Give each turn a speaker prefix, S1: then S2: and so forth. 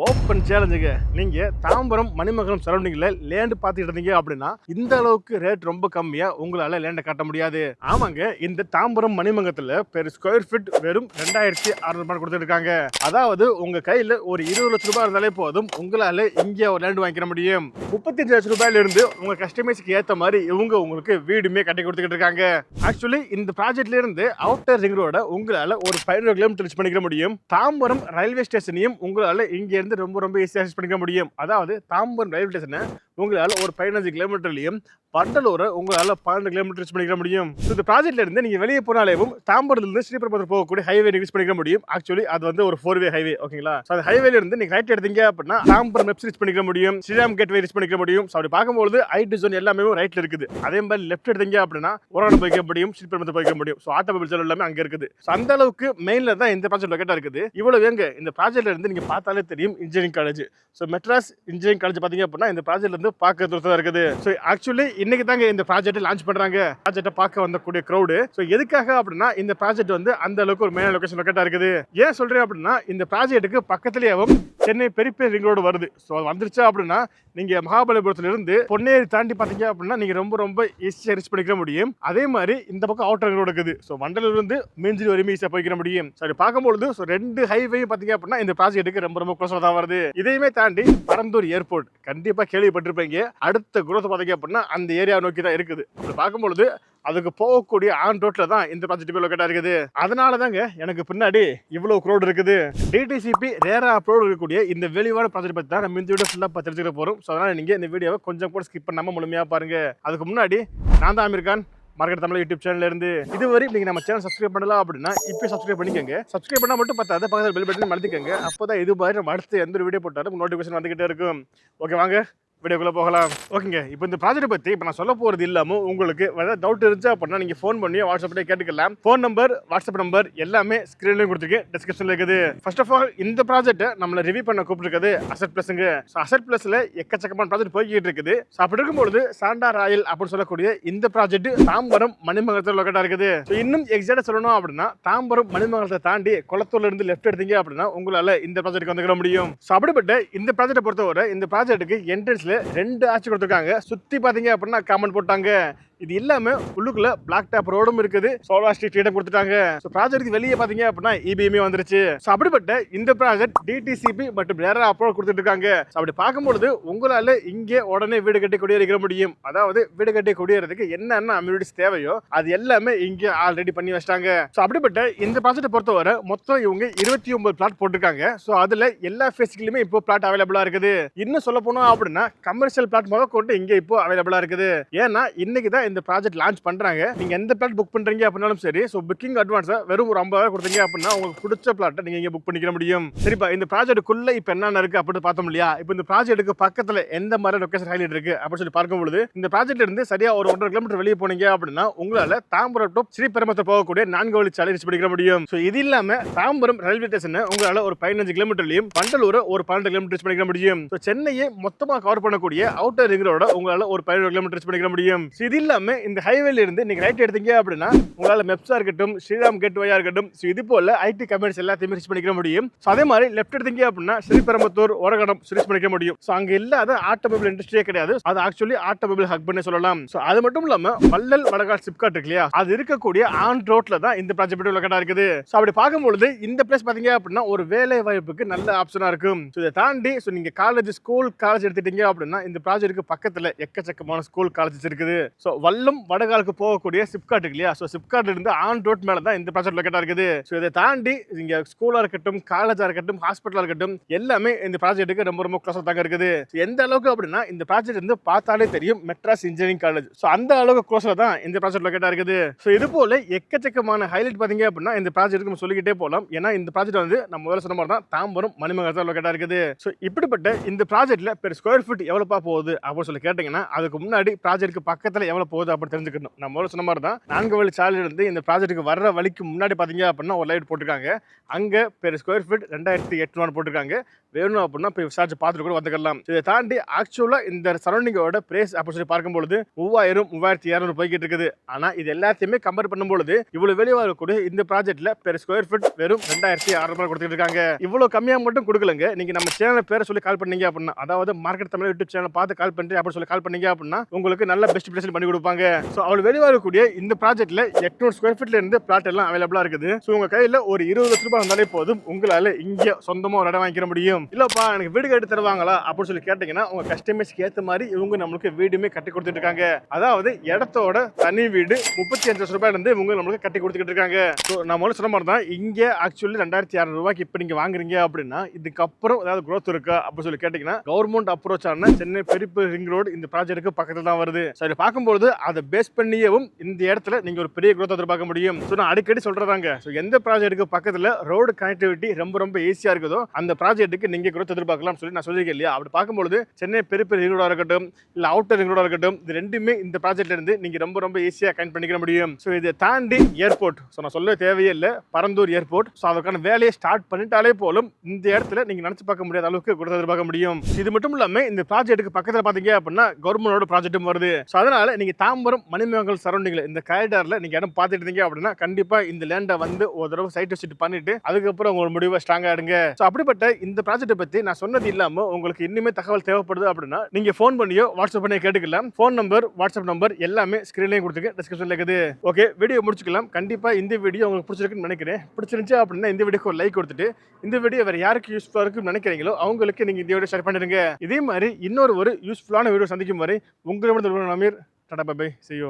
S1: Open சேலஞ்சுங்க. நீங்க Tambaram Manimangalam சரௌண்டிங்ல land பார்த்துட்டு இருந்தீங்க அப்படின்னா இந்த அளவுக்கு ரேட் ரொம்ப கம்மியா உங்களால லேண்டை காட்ட முடியாது. ஆமாங்க, இந்த தாம்பரம் மணிமங்கலத்துல பெர் ஸ்கொயர் ஃபீட் வெறும் 2600 கொடுத்துட்டு இருக்காங்க. அதாவது உங்க கையில ஒரு 20 லட்சம் ரூபாய் இருந்தாலே போதும் உங்களால இங்கே ஒரு லேண்ட் வாங்கிக்க முடியும். 35 லட்சம் ரூபாயில இருந்து உங்க கஸ்டமைஸ்க்கு ஏத்த மாதிரி இவங்க உங்களுக்கு வீடுமே கட்டி கொடுத்துக்கிட்டு இருக்காங்க. ஆக்சுவலி இந்த ப்ராஜெக்ட்ல இருந்து அவுட்டர் ரிங் ரோட உங்களால ஒரு 500 கிலோமீட்டர் ரீச் பண்ணிக்க முடியும். தாம்பரம் ரயில்வே ஸ்டேஷனையும் உங்களால இங்க ரொம்ப ரொம்ப ஈஸியா அக்சஸ் பண்ணிக்க முடியும். அதாவது தாம்பரம் ரயில்வே ஸ்டேஷனை உங்களால ஒரு 15 கிலோமீட்டர்லயும் பண்டலூரை உங்களால 12 கிலோமீட்டர் ரீச் பண்ணிக்க முடியும். இந்த ப்ராஜெக்ட்ல இருந்து நீங்க வெளியே போனாலேவும் தாம்பரத்துல இருந்து ஸ்ரீபெரும்புதூர் போகக்கூடிய ஹைவே ரீச் பண்ணிக்க முடியும். ஆக்சுவலி அது வந்து ஒரு 4-வே ஹைவே. ஓகேங்களா? அந்த ஹைவேல இருந்து நீங்க ரைட் எடுத்தீங்க அப்படின்னா தாம்பரம் மெப்ஸ் ரீச் பண்ணிக்க முடியும், ஸ்ரீராம் கேட்வே ரீச் பண்ணிக்க முடியும். அப்படி பார்க்கும்போது ஐடி ஜோன் எல்லாமே ரைட்ல இருக்குது. அதே மாதிரி லெஃப்ட் எடுத்தீங்க அப்படின்னா ஒரடம் போய்க்க முடியும், ஸ்ரீபெரும்புதூர் போய்க்க முடியும். ஆட்டோமொபைல் எல்லாமே அங்க இருக்குது. அந்த அளவுக்கு மெயின்ல தான் இந்த ப்ராஜெக்ட் லொகேட்டா இருக்குது. இவ்வளவு எங்க இந்த ப்ராஜெக்ட்ல இருந்து நீங்க பார்த்தாலே தெரியும் engineering college. Madras engineering college பாத்தீங்க அப்படின்னா இந்த ப்ராஜெக்ட்ல இருந்து பார்க்க தூரத்துல இருக்குது. ஆக்சுவலி இன்னைக்கு தாங்க இந்த ப்ராஜெக்ட் லான்ச் பண்றாங்க. ப்ராஜெக்ட்டை பார்க்க வந்தக்கூடிய கிரௌட். எதுக்காக அப்படின்னா இந்த ப்ராஜெக்ட் வந்து அந்த அளவுக்கு ஒரு மெயின் லொகேஷன் லொகேட்டா இருக்குது. ஏன் சொல்றேன் அப்படின்னா இந்த ப்ராஜெக்ட்டுக்கு பக்கத்துலயே சென்னை பெரிய ரிங் ரோடு வருது. வந்துருச்சா அப்படின்னா நீங்க மகாபலிபுரத்துல இருந்து பொன்னேரி தாண்டி பாத்தீங்க அப்படின்னா நீங்க ரொம்ப ஈஸியா ரீச் பண்ணிக்க முடியும். அதே மாதிரி இந்த பக்கம் அவுட்டர் ரிங் ரோடு இருக்குது. வண்டலூர்ல இருந்து மீஞ்சிரி வரையும் ஈஸியா போய்க்க முடியும். சரி, பார்க்கும்போது ரெண்டு ஹைவே பாத்தீங்க அப்படின்னா இந்த ப்ராஜெக்ட்டுக்கு ரொம்ப க்ளோஸா தான் வருது. இதையுமே தாண்டி பரந்தூர் ஏர்போர்ட் கண்டிப்பா கேள்விப்பட்டிருப்பீங்க. அடுத்த குரோத் பாத்தீங்க அப்படின்னா அந்த ஏரியா நோக்கி தான் இருக்குது. அப்படி பார்க்கும்பொழுது அதுக்கு போகக்கூடிய ஆன் ரோட்ல தான் இந்த ப்ராஜெக்ட் லொகேட்டா இருக்குது. அதனால தாங்க எனக்கு பின்னாடி இவ்வளவு க்ரௌட் இருக்குது. டிடிசிபி ரேரா அப்ரோட் இருக்கக்கூடிய இந்த வெளிவான ப்ராஜெக்ட் பத்தி தான் நம்ம இந்த வீடியோ ஃபுல்லா தெரிஞ்சுக்க போறோம். அதனால நீங்க இந்த வீடியோவை கொஞ்சம் கூட ஸ்கிப் பண்ணாம முழுமையா பாருங்க. அதுக்கு முன்னாடி நான் தான் அமீர் கான், மார்க்கெட் தமிழ் யூடியூப் சேனல்ல இருந்து இதுவரை நீங்க நம்ம சேனல் சப்ஸ்கிரைப் பண்ணலாம் அப்படின்னா இப்போ சப்ஸ்கிரைப் பண்ணிக்கங்க. சப்ஸ்கிரைப் பண்ணா மட்டும் பத்தாது, பக்கத்துல பெல் பட்டன் அழுத்திக்கங்க. அப்பதான் இது மாதிரி நம்ம அடுத்து எந்த வீடியோ போட்டாலும் நோட்டிபிகேஷன் வந்துகிட்டே இருக்கும். ஓகே, வாங்க வீடியோக்குள்ள போகலாம். ஓகேங்க, இப்போ இந்த ப்ராஜெக்ட் பத்தி இப்போ நான் சொல்ல போறது இல்லாம உங்களுக்கு ஏதாவது டவுட் இருந்துச்சு அப்படின்னா நீங்க ஃபோன் பண்ணி வாட்ஸ்அப்ல கேட்டுக்கலாம். ஃபோன் நம்பர், வாட்ஸ்அப் நம்பர் எல்லாமே ஸ்கிரீன்லயும் கொடுத்துருக்கு, டிஸ்கிரிப்ஷன்ல இருக்குது. ஃபர்ஸ்ட் ஆஃப் ஆல் இந்த ப்ராஜெக்ட்டை நம்மள ரிவ்யூ பண்ண கூப்பிட்டுருக்குது அசட் பிளஸ்ங்க. அசட் பிளஸ்ல எக்கச்சக்கமான ப்ராஜெக்ட் போய்கிட்டு இருக்குது. அப்படி இருக்கும்போது சாண்டா ராயல் அப்படின்னு சொல்லக்கூடிய இந்த ப்ராஜெக்ட் தாம்பரம் மணிமங்கலத்தில் லொகேட்டா இருக்குது. இன்னும் எக்ஸாக்டா சொல்லணும் அப்படின்னா தாம்பரம் மணிமங்கலத்தை தாண்டி குளத்தூர்ல இருந்து லெஃப்ட் எடுத்தீங்க அப்படின்னா உங்களால இந்த ப்ராஜெக்ட் வந்துக்கிற முடியும். அப்படிப்பட்ட இந்த ப்ராஜெக்டை பொறுத்தவரை இந்த ப்ராஜெக்ட்டுக்கு என்ட்ரன்ஸ் 2 ஆட்சி கொடுத்துருக்காங்க. சுத்தி பாத்தீங்க அப்படின்னா காமெண்ட் போட்டாங்க. இது இல்லாம உள்ளுக்குள்ள பிளாக் டாப் ரோடும் இருக்குது, சோலார் ஸ்ட்ரீட் ஃப்ரீடம் கொடுத்துட்டாங்க. ப்ராஜெக்ட் வெளியே பாத்தீங்க அப்படின்னா இபிஎம்ஏ வந்துருச்சு. அப்படிப்பட்ட இந்த ப்ராஜெக்ட் டிடிசிபி மற்றும் ரேரா அப்ரோட் கொடுத்துட்டு இருக்காங்க. அப்படி பார்க்கும்போது உங்களால இங்கே உடனே வீடு கட்டி குடியேறிக்க முடியும். அதாவது வீடு கட்டி குடியேறதுக்கு என்னென்ன அம்யூனிட்டிஸ் தேவையோ அது எல்லாமே இங்கே ஆல்ரெடி பண்ணி வச்சிட்டாங்க. அப்படிப்பட்ட இந்த ப்ராஜெக்ட் பொறுத்தவரை மொத்தம் இவங்க 29 பிளாட் போட்டிருக்காங்க. அதுல எல்லா ஃபேஸ்லயுமே இப்போ பிளாட் அவைலபிளா இருக்குது. இன்னும் சொல்ல போனோம் அப்படின்னா கமர்ஷியல் பிளாட் முதற்கொண்டு இங்க இப்போ அவைலபிளா இருக்குது. ஏன்னா இன்னைக்கு தான் இந்த ப்ராஜெக்ட் லான்ச் பண்றாங்க. நீங்க எந்த பிளாட் புக் பண்றீங்க அப்படினாலும் சரி, புக்கிங் அட்வான்ஸ் வெறும் ஒரு 50,000 கொடுத்தீங்க அப்படின்னா உங்களுக்கு பிடிச்ச பிளாட்டை நீங்க இங்க புக் பண்ணிக்க முடியும். சரிப்பா, இந்த ப்ராஜெக்ட்டுக்குள்ள இப்போ என்னென்ன இருக்கு அப்படின்னு பார்த்தோம் இல்லையா? இப்போ இந்த ப்ராஜெக்ட்டுக்கு பக்கத்துல எந்த மாதிரி லொகேஷன் ஹைலைட் இருக்கு அப்படின்னு சொல்லி பார்க்கும்போது இந்த ப்ராஜெக்ட்ல இருந்து சரியா ஒரு 1.5 கிலோமீட்டர் வெளியே போனீங்க அப்படின்னா உங்களால தாம்பரம் டு ஸ்ரீபெரும்புதூர் போகக்கூடிய 4 வழி சாலை ரீச் பண்ணிக்க முடியும். இது இல்லாம தாம்பரம் ரயில்வே ஸ்டேஷன் உங்களால ஒரு 15 கிலோமீட்டர்லயும் பண்டலூர் ஒரு 12 கிலோமீட்டர் ரீச் பண்ணிக்க முடியும். சென்னையை மொத்தமா கவர் பண்ணக்கூடிய அவுட்டர் ரிங் ரோட உங்களால ஒரு 15 கிலோமீட்டர் ரீச் பண்ணிக்க முடியும். இது இல்லாம இந்த ஹைவேல இருந்து நீங்க ரைட் எடுத்தீங்க அப்படின்னா உங்களால மெப்ஸா இருக்கட்டும், ஸ்ரீராம் கேட்வேயா இருக்கட்டும், இது போல ஐடி கம்பெனிஸ் எல்லாத்தையும் ரீச் பண்ணிக்க முடியும். அதே மாதிரி லெஃப்ட் எடுத்தீங்க அப்படின்னா ஸ்ரீபெரும்புதூர், ஒரகடம் ரீச் பண்ணிக்க முடியும். அங்க இல்லாத ஆட்டோமொபைல் இண்டஸ்ட்ரியே கிடையாது. அது ஆக்சுவலி ஆட்டோமொபைல் ஹப் பண்ணி சொல்லலாம். அது மட்டும் இல்லாம வள்ளல் வடகால் சிப்காட் இருக்கு இல்லையா, அது இருக்கக்கூடிய ஆன் ரோட்ல தான் இந்த ப்ராஜெக்ட் லொகேட்டா இருக்குது. அப்படி பார்க்கும்போது இந்த பிளேஸ் பாத்தீங்க அப்படின்னா ஒரு வேலை வாய்ப்புக்கு நல்ல ஆப்ஷனா இருக்கும். இதை தாண்டி நீங்க காலேஜ், ஸ்கூல், காலேஜ் எடுத்துட்டீங்க அப்படின்னா இந்த ப்ராஜெக்ட்டுக்கு பக்கத்துல எக்கச்சக்கமான ஸ்கூல், காலேஜஸ் இருக்குது. வல்லம் வடகாலுக்கு போகக்கூடிய சிப்காட் இருக்கு இல்லையா, சிப்காட்ல இருந்து ஆன் ரோட் மேல தான் இந்த ப்ராஜெக்ட் லொகேட்டா இருக்குது. இதை தாண்டி இங்க ஸ்கூலா இருக்கட்டும், காலேஜா இருக்கட்டும், ஹாஸ்பிட்டலா இருக்கட்டும் எல்லாமே இந்த ப்ராஜெக்ட்டுக்கு ரொம்ப க்ளோஸா தாங்க இருக்குது. எந்த அளவுக்கு அப்படின்னா இந்த ப்ராஜெக்ட் வந்து பார்த்தாலே தெரியும் மெட்ராஸ் இன்ஜினியரிங் காலேஜ். அந்த அளவுக்கு க்ளோஸ்ல தான் இந்த ப்ராஜெக்ட் லொகேட்டா இருக்குது. இது போல எக்கச்சக்கமான ஹைலைட் பாத்தீங்க அப்படின்னா இந்த ப்ராஜெக்ட் நம்ம சொல்லிக்கிட்டே போலாம். ஏன்னா இந்த ப்ராஜெக்ட் வந்து நம்ம முதல்ல சொன்ன மாதிரி தான் தாம்பரம் மணிமங்கலத்தில் லொகேட்டா இருக்குது. இப்படிப்பட்ட இந்த ப்ராஜெக்ட்ல பெர் ஸ்கொயர் ஃபீட் எவ்வளவுப்பா போகுது அப்படின்னு சொல்லி கேட்டீங்கன்னா அதுக்கு முன்னாடி ப்ராஜெக்ட்க்கு பக்கத்துல எவ்வளவு போகுது அப்படி தெரிஞ்சுக்கணும். நான் முதல்ல சொன்ன மாதிரி தான் 4 வழி சாலையிலிருந்து இந்த ப்ராஜெக்ட்டுக்கு வர்ற வழிக்கு முன்னாடி பார்த்தீங்க அப்படின்னா ஒரு லைட் போட்டிருக்காங்க. அங்கே பெர் ஸ்கொயர் ஃபீட் 2800 போட்டிருக்காங்க. வேணும் அப்படின்னா போய் விசாரிச்சு பார்த்துட்டு கூட வந்துக்கலாம். இதை தாண்டி ஆக்சுவலாக இந்த சரௌண்டிங்கோட பிரைஸ் அப்படின்னு சொல்லி பார்க்கும்பொழுது 3000 3200 போய்கிட்டு இருக்குது. ஆனால் இது எல்லாத்தையுமே கம்பேர் பண்ணும்பொழுது இவ்வளோ வெளியே வரக்கூடிய இந்த ப்ராஜெக்ட்ல பெர் ஸ்கொயர் ஃபீட் வெறும் 2600 கொடுத்துட்டு இருக்காங்க. இவ்வளோ கம்மியாக மட்டும் கொடுக்கலங்க. நீங்க நம்ம சேனல் பேரை சொல்லி கால் பண்ணீங்க அப்படின்னா, அதாவது மார்க்கெட் தமிழ் யூடியூப் சேனல் பார்த்து கால் பண்ணி அப்படின்னு சொல்லி கால் பண்ணீங்க அப்படின்னா உங்களுக்கு நல்ல பெஸ்ட் பிளேஸ் பண்ணி கொடுப்பாங்க. ஸோ அவ்வளோ வெளியே வரக்கூடிய இந்த ப்ராஜெக்ட்ல 800 ஸ்கொயர் ஃபீட்ல இருந்து பிளாட் எல்லாம் அவைலபிளா இருக்குது. ஸோ உங்க கையில ஒரு 20 லட்ச ரூபாய் வந்தாலே போதும், உங்களால இங்கே சொந்தமா ஒரு இடம் வாங்கிக்க முடியும். இல்லப்பா எனக்கு வீடு கட்டி தருவாங்களா அப்படின்னு சொல்லி கேட்டீங்கன்னா உங்க கஸ்டமைஸ்க்கு ஏற்ற மாதிரி இவங்க நம்மளுக்கு வீடுமே கட்டி கொடுத்துட்டு இருக்காங்க. அதாவது இடத்தோட தனி வீடு 35 லட்ச ரூபாயில இருந்து இவங்க நம்மளுக்கு கட்டி கொடுத்துட்டு இருக்காங்க. ஸோ நான் முதல்ல சொன்ன மாதிரி தான் இங்க ஆக்சுவலி 2600 ரூபாய்க்கு இப்போ நீங்க வாங்குறீங்க அப்படின்னா இதுக்கப்புறம் ஏதாவது growth இருக்கா அப்படின்னு சொல்லி கேட்டீங்கன்னா கவர்மெண்ட் அப்ரோச் ஆன சென்னை பெரிய ரிங் ரோடு இந்த ப்ராஜெக்ட்டுக்கு பக்கத்துல தான் வருது. சரி பார்க்கும்போது அதை பேஸ் பண்ணியவும் இந்த இடத்துல நீங்க ஒரு பெரிய growth எதிர்பார்க்க முடியும். ஸோ நான் அடிக்கடி சொல்றதாங்க, ஸோ எந்த ப்ராஜெக்ட்டுக்கு பக்கத்துல ரோடு கனெக்டிவிட்டி ரொம்ப ஈஸியா இருக்குதோ அந்த ப்ராஜெக்ட்டுக்கு நீங்க growth எதிர்பார்க்கலாம் சொல்லி நான் சொல்லியிருக்கேன் இல்லையா. அப்படி பார்க்கும்போது சென்னை பெரிய ரிங் ரோடா இருக்கட்டும் இல்ல அவுட்டர் ரிங் ரோடா இருக்கட்டும், இது ரெண்டுமே இந்த ப்ராஜெக்ட்ல இருந்து நீங்க ரொம்ப ஈஸியா கனெக்ட் பண்ணிக்க முடியும். ஸோ இதை தாண்டி ஏர்போர்ட், ஸோ நான் சொல்ல தேவையே இல்லை, பரந்தூர் ஏர்போர்ட். ஸோ அதுக்கான வேலையை ஸ்டார்ட் பண்ணிட்டாலே போலும் இந்த இடத்துல நீங்க நினைச்சு பார்க்க முடியாத அளவுக்கு growth எதிர்பார்க்க முடியும். இது மட்டும் இல்லாம இந்த ப்ராஜெக்ட்டுக்கு பக்கத்துல பாத்தீங்க அப்படின்னா கவர்மெண்டோட ப்ராஜெக்ட்டும் வருது. ஸோ அதனால நீங்க தாம்பரம் மணிமங்கல் சரௌண்டிங்ல இந்த காரிடார்ல நீங்க இடம் பார்த்துட்டு இருந்தீங்க அப்படின்னா கண்டிப்பா இந்த லேண்டை வந்து ஒரு தடவை சைட் விசிட் பண்ணிட்டு அதுக்கப்புறம் உங்களோட முடிவை ஸ்ட்ராங்கா எடுங்க. ஸோ அப்படிப்பட்ட இந்த ப்ராஜெக்ட்டை பத்தி நான் சொன்னது இல்லாம உங்களுக்கு இன்னுமே தகவல் தேவைப்படுது அப்படின்னா நீங்க ஃபோன் பண்ணியோ வாட்ஸ்அப் பண்ணியோ கேட்டுக்கலாம். ஃபோன் நம்பர் வாட்ஸ்அப் நம்பர் எல்லாமே ஸ்கிரீன்லயும் கொடுத்துருக்கு, டிஸ்கிரிப்ஷன்ல இருக்குது. ஓகே, வீடியோ முடிச்சுக்கலாம். கண்டிப்பா இந்த வீடியோ உங்களுக்கு பிடிச்சிருக்குன்னு நினைக்கிறேன். பிடிச்சிருந்துச்சு அப்படின்னா இந்த வீடியோக்கு ஒரு லைக் கொடுத்துட்டு இந்த வீடியோ வேற யாருக்கு யூஸ்ஃபுல்லா இருக்குன்னு நினைக்கிறீங்களோ அவங்களுக்கு நீங்க இந்த வீடியோ ஷேர் பண்ணிடுங்க. இதே மாதிரி இன்னொரு யூஸ்ஃபுல்லான வீடியோ சந்திக்கும் வரை உங்களிடமிருந்து Aamir. Tata bye bye, see you.